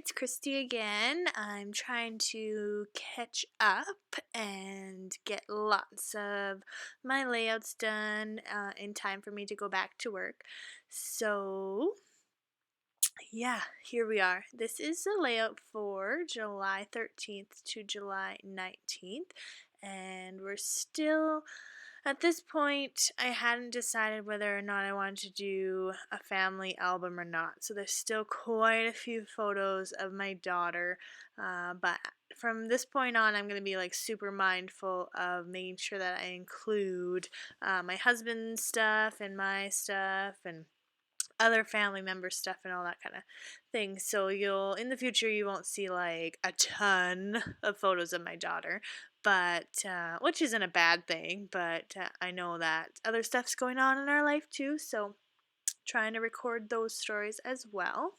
it's Christy again. I'm trying to catch up and get lots of my layouts done in time for me to go back to work. So, yeah, here we are. This is the layout for July 13th to July 19th, and we're still at this point. I hadn't decided whether or not I wanted to do a family album or not. So there's still quite a few photos of my daughter, but from this point on, I'm going to be like super mindful of making sure that I include my husband's stuff and my stuff and other family member stuff and all that kind of thing. So in the future you won't see like a ton of photos of my daughter, but which isn't a bad thing, but I know that other stuff's going on in our life too, so trying to record those stories as well.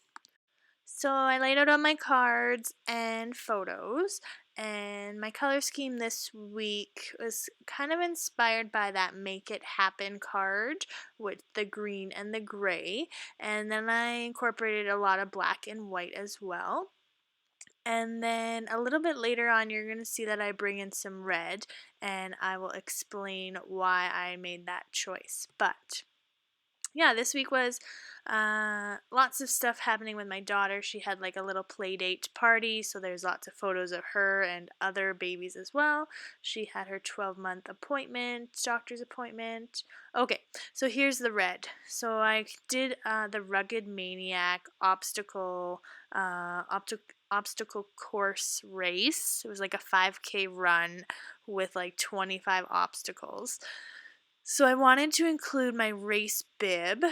So I laid out on my cards and photos, and my color scheme this week was kind of inspired by that Make It Happen card with the green and the gray, and then I incorporated a lot of black and white as well. And then a little bit later on, you're going to see that I bring in some red, and I will explain why I made that choice. But yeah, this week was lots of stuff happening with my daughter. She had like a little play date party, so there's lots of photos of her and other babies as well. She had her 12-month appointment, doctor's appointment. Okay, so here's the red. So I did the Rugged Maniac obstacle course race. It was like a 5K run with like 25 obstacles. So I wanted to include my race bib,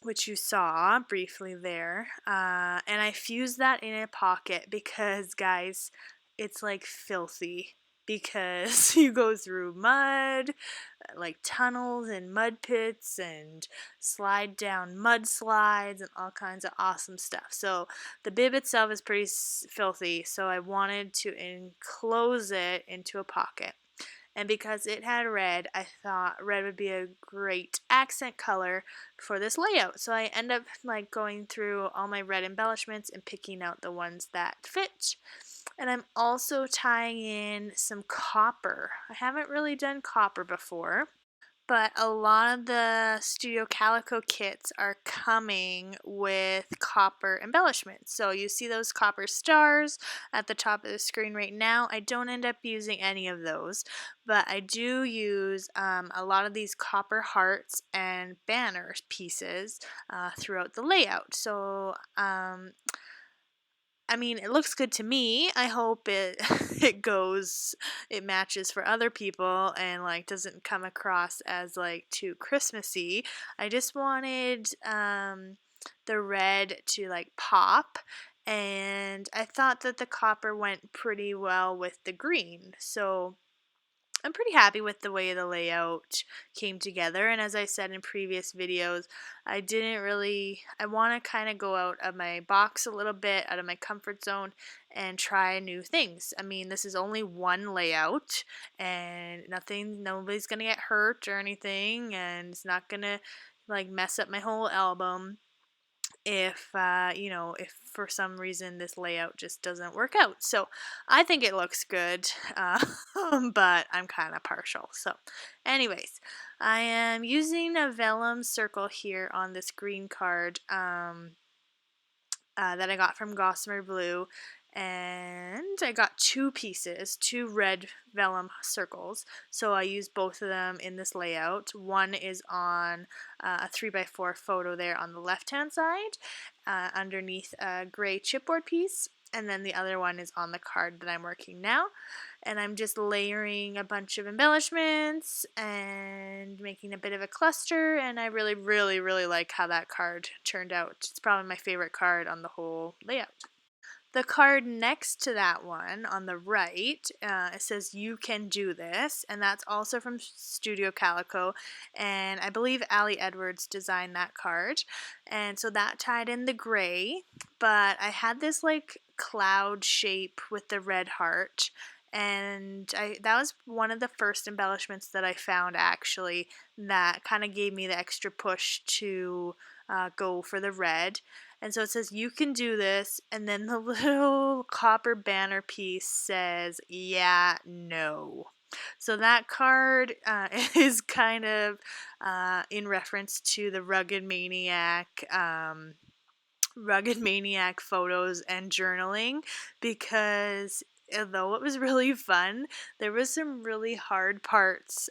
which you saw briefly there, and I fused that in a pocket because, guys, it's like filthy because you go through mud, like tunnels and mud pits, and slide down mud slides and all kinds of awesome stuff. So the bib itself is pretty filthy, so I wanted to enclose it into a pocket. And because it had red, I thought red would be a great accent color for this layout. So I end up like going through all my red embellishments and picking out the ones that fit. And I'm also tying in some copper. I haven't really done copper before, but a lot of the Studio Calico kits are coming with copper embellishments. So you see those copper stars at the top of the screen right now. I don't end up using any of those, but I do use a lot of these copper hearts and banner pieces throughout the layout. So I mean, it looks good to me. I hope it it matches for other people and like doesn't come across as like too Christmassy. I just wanted the red to like pop, and I thought that the copper went pretty well with the green. So I'm pretty happy with the way the layout came together, and as I said in previous videos, I want to kind of go out of my box a little bit, out of my comfort zone, and try new things. I mean, this is only one layout, and nobody's gonna get hurt or anything, and it's not gonna like mess up my whole album if for some reason this layout just doesn't work out. So I think it looks good, but I'm kind of partial. So anyways, I am using a vellum circle here on this green card that I got from Gossamer Blue, and I got two red vellum circles, so I used both of them in this layout. One is on a 3x4 photo there on the left hand side underneath a gray chipboard piece, and then the other one is on the card that I'm working now. And I'm just layering a bunch of embellishments and making a bit of a cluster, and I really, really, really like how that card turned out. It's probably my favorite card on the whole layout. The card next to that one on the right, it says "You Can Do This," and that's also from Studio Calico, and I believe Ali Edwards designed that card, and so that tied in the gray, but I had this like cloud shape with the red heart, and that was one of the first embellishments that I found actually that kind of gave me the extra push to go for the red. And so it says, "You can do this," and then the little copper banner piece says, "Yeah, no." So that card is kind of in reference to the rugged maniac photos and journaling, because although it was really fun, there was some really hard parts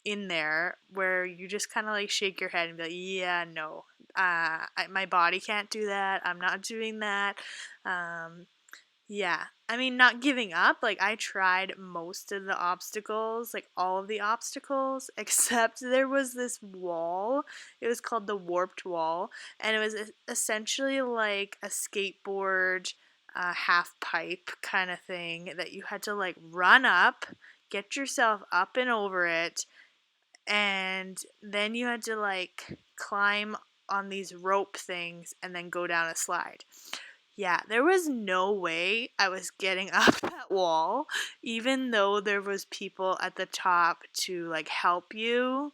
in there where you just kind of like shake your head and be like, yeah, no, my body can't do that. I'm not doing that. Um, yeah. I mean, not giving up. Like, I tried most of the obstacles, like all of the obstacles, except there was this wall. It was called the Warped Wall, and it was essentially like a skateboard half pipe kind of thing that you had to like run up, get yourself up and over it, and then you had to like climb on these rope things and then go down a slide. Yeah, there was no way I was getting up that wall, even though there was people at the top to like help you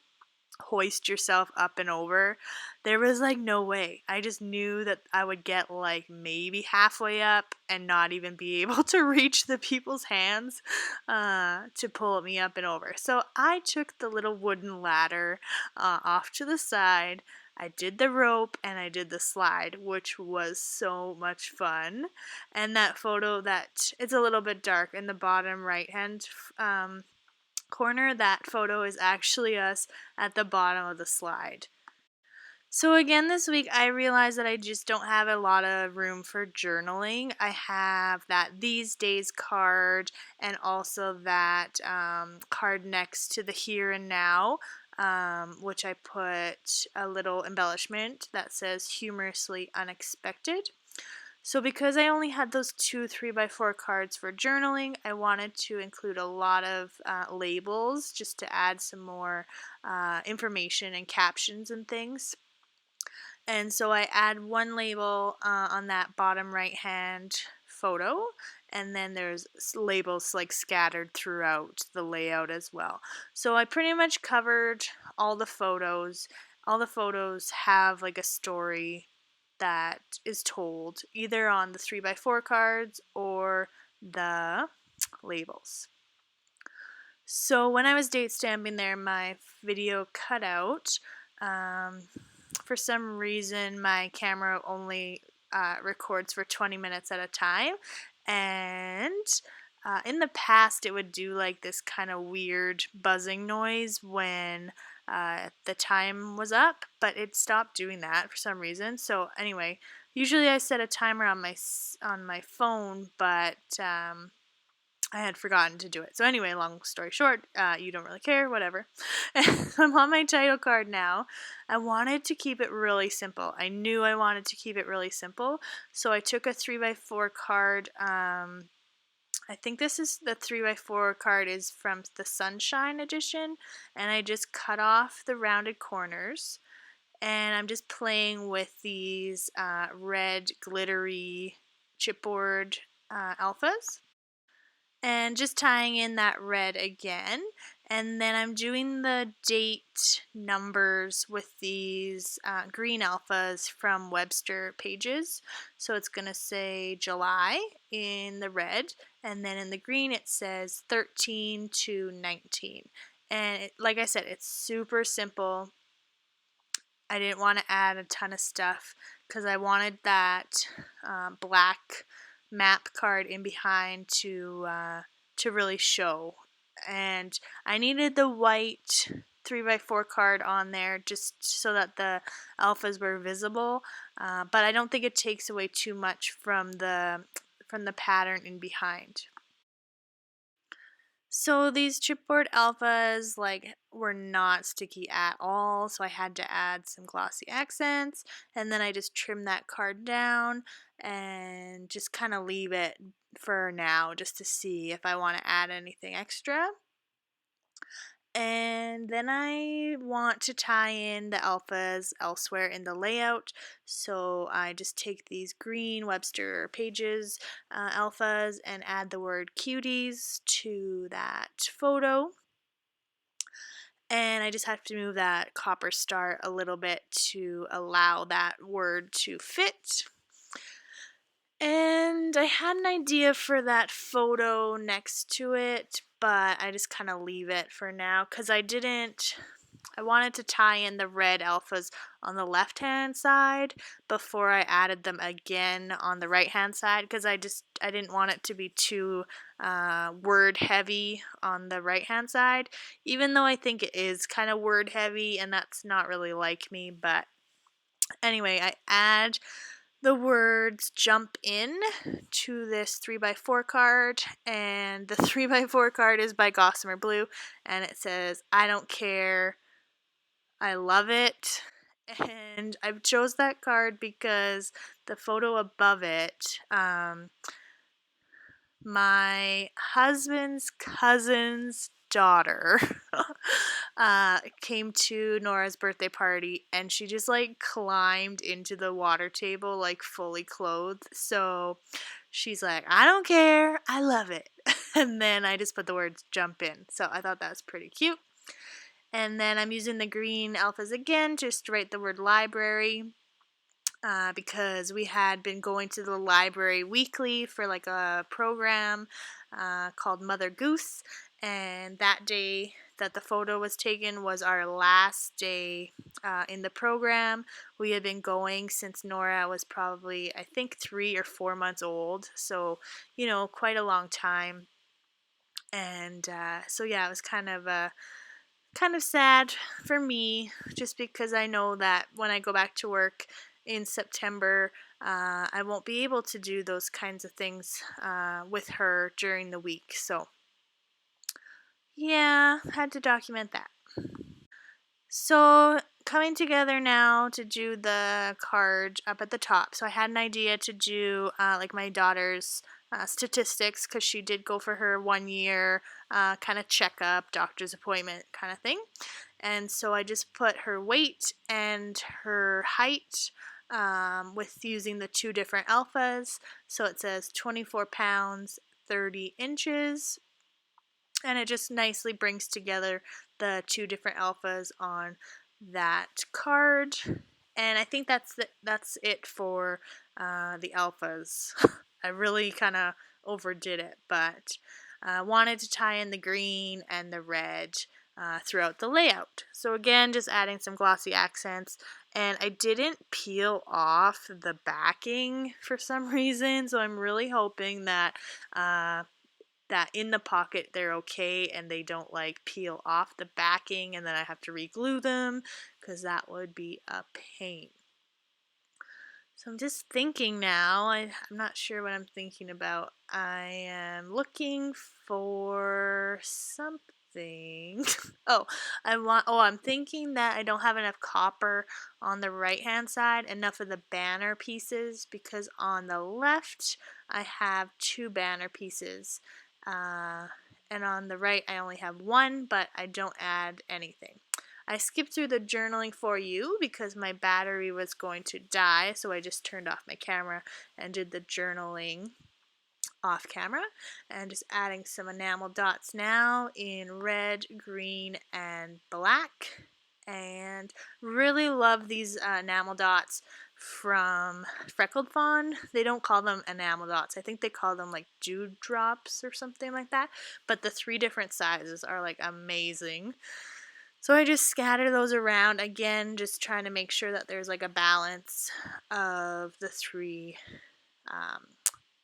hoist yourself up and over. There was like no way. I just knew that I would get like maybe halfway up and not even be able to reach the people's hands to pull me up and over. So I took the little wooden ladder off to the side. I did the rope and I did the slide, which was so much fun. And that photo, that it's a little bit dark in the bottom right hand corner, that photo is actually us at the bottom of the slide. So again, this week I realized that I just don't have a lot of room for journaling. I have that these days card and also that card next to the here and now, which I put a little embellishment that says humorously unexpected. So because I only had those 2 3x4 cards for journaling, I wanted to include a lot of labels just to add some more information and captions and things. And so I add one label on that bottom right hand photo, and then there's labels like scattered throughout the layout as well. So I pretty much covered all the photos. All the photos have like a story that is told either on the 3x4 cards or the labels. So when I was date stamping there, my video cut out. For some reason, my camera only records for 20 minutes at a time, and in the past, it would do like this kind of weird buzzing noise when the time was up, but it stopped doing that for some reason. So anyway, usually I set a timer on my phone, but I had forgotten to do it. So anyway, long story short, you don't really care, whatever. I'm on my title card now. I wanted to keep it really simple. I knew I wanted to keep it really simple, so I took a 3x4 card. I think this is the 3x4 card is from the Sunshine edition, and I just cut off the rounded corners, and I'm just playing with these red glittery chipboard alphas, and just tying in that red again. And then I'm doing the date numbers with these green alphas from Webster pages. So it's going to say July in the red, and then in the green it says 13 to 19. And like I said, it's super simple. I didn't want to add a ton of stuff because I wanted that black map card in behind to really show, and I needed the white 3x4 card on there just so that the alphas were visible, but I don't think it takes away too much from the pattern in behind. So these chipboard alphas like were not sticky at all, so I had to add some glossy accents, and then I just trimmed that card down and just kind of leave it for now just to see if I want to add anything extra. And then I want to tie in the alphas elsewhere in the layout. So I just take these green Webster Pages alphas and add the word cuties to that photo. And I just have to move that copper star a little bit to allow that word to fit. And I had an idea for that photo next to it, but I just kind of leave it for now because I wanted to tie in the red alphas on the left hand side before I added them again on the right hand side because I didn't want it to be too word heavy on the right hand side, even though I think it is kind of word heavy and that's not really like me. But anyway, I add the words jump in to this 3x4 card, and the 3x4 card is by Gossamer Blue, and it says I don't care, I love it. And I chose that card because the photo above it, my husband's cousin's daughter came to Nora's birthday party, and she just like climbed into the water table like fully clothed. So she's like, I don't care, I love it. And then I just put the words jump in. So I thought that was pretty cute. And then I'm using the green alphas again just to write the word library. Because we had been going to the library weekly for like a program called Mother Goose, and that day that the photo was taken was our last day in the program. We had been going since Nora was probably, I think, 3 or 4 months old, so quite a long time. And so yeah, it was kind of sad for me, just because I know that when I go back to work in September, I won't be able to do those kinds of things with her during the week. So, yeah, had to document that. So, coming together now to do the card up at the top. So, I had an idea to do like my daughter's statistics because she did go for her 1 year kind of checkup, doctor's appointment kind of thing. And so I just put her weight and her height with using the two different alphas. So it says 24 pounds, 30 inches. And it just nicely brings together the two different alphas on that card. And I think that's it for the alphas. I really kind of overdid it, but wanted to tie in the green and the red throughout the layout. So again, just adding some glossy accents. And I didn't peel off the backing for some reason, so I'm really hoping that that in the pocket they're okay and they don't like peel off the backing and then I have to re-glue them, because that would be a pain. So I'm just thinking now, I'm not sure what I'm thinking about. I am looking for something. I'm thinking that I don't have enough copper on the right hand side, enough of the banner pieces, because on the left I have 2 banner pieces. And on the right I only have 1, but I don't add anything. I skipped through the journaling for you because my battery was going to die, so I just turned off my camera and did the journaling off camera. And just adding some enamel dots now in red, green, and black. And really love these enamel dots from Freckled Fawn. They don't call them enamel dots. I think they call them like dewdrops or something like that. But the 3 different sizes are like amazing. So I just scatter those around, again, just trying to make sure that there's like a balance of the 3,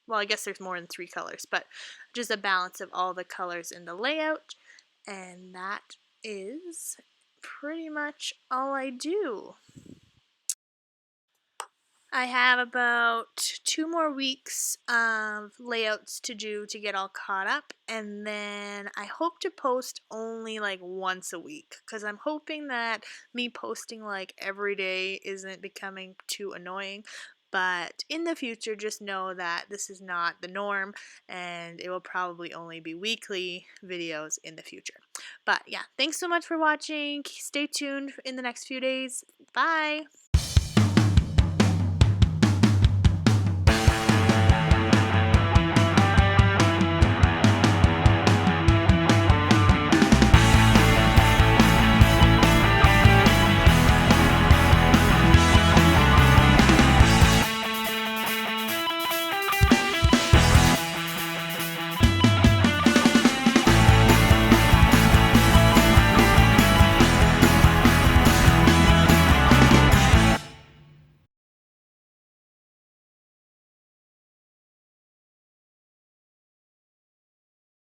well, I guess there's more than 3 colors, but just a balance of all the colors in the layout. And that is pretty much all I do. I have about 2 more weeks of layouts to do to get all caught up, and then I hope to post only like once a week, because I'm hoping that me posting like every day isn't becoming too annoying. But in the future, just know that this is not the norm, and it will probably only be weekly videos in the future. But yeah, thanks so much for watching. Stay tuned in the next few days. Bye.